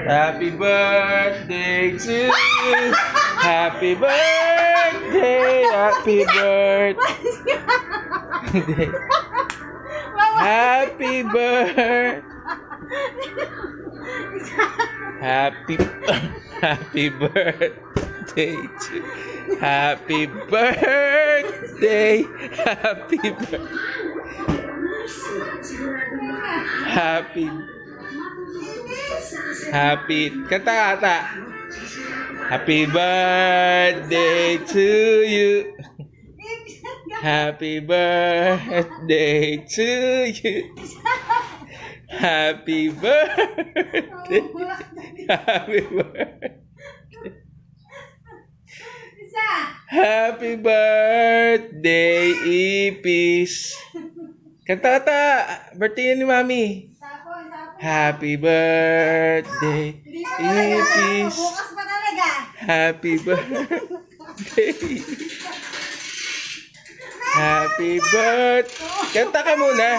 Happy birthday to you. Happy birthday. Happy birthday. Happy birthday. Happy birthday to Happy birthday. Happy kata. Happy birthday to you. Happy birthday to you. Happy birthday. Happy birthday. Happy birthday, Ipis. Kanta. Birthday ni Mami. Happy birthday, Ipis. Bukas pa talaga. Happy birthday. Happy birthday. Kanta ka muna.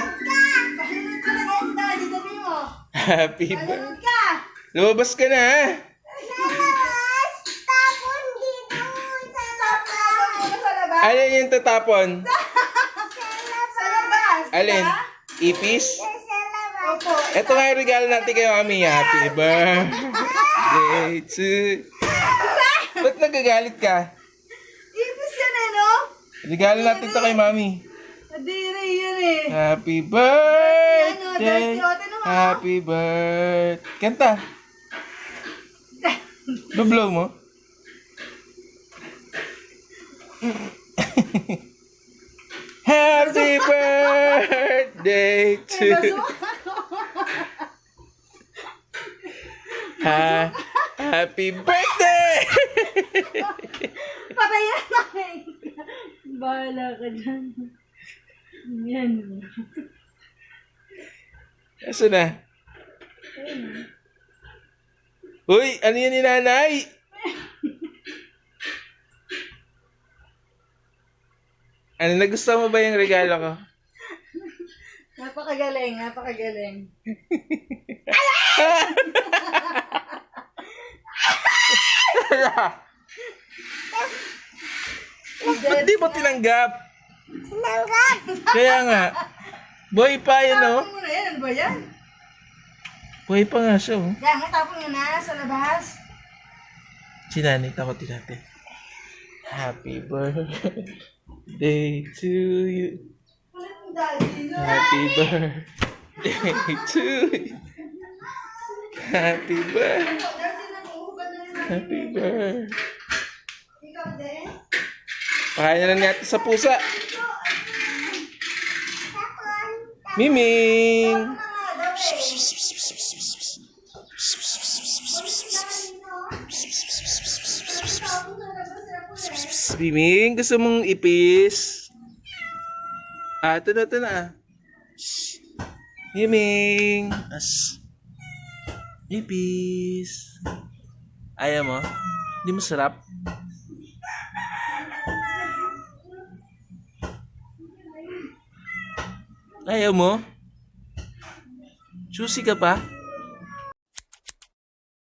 Happy birthday. Lumabas ka na, ha? Alin yung tatapon? Alin? Ipis? Opo. Ito nga yung regalo natin kay Mami. Happy birthday to... Ba't nagagalit ka? Ipis yan eh, no? Regalo natin to kay Mami. Adire yan eh. Happy birthday. Happy birthday. Kanta. Bublow mo. Happy birthday to Happy birthday. Patayan namin. Bahala ka dyan. Yan. Asa na? Uy, ano yan ni nanay? Ano, nagustuhan mo ba yung regalo ko? Napakagaling. Ba't di mo tinanggap? Kaya nga. Boy pa yun, no? Tapon mo na yan. Ano ba yan? Boy pa nga siya, oh. Yan, natapon nyo na sa labas. Sinanay, takotin natin. Happy birthday to you. Happy birthday to you. Happy birthday. Happy birthday. Pakain na lang natin sa pusa. Miming! Miming, gusto mong ipis? Ito na. Miming! Ipis! Ayaw mo? Hindi mo sarap? Ayaw mo? Susi ka pa?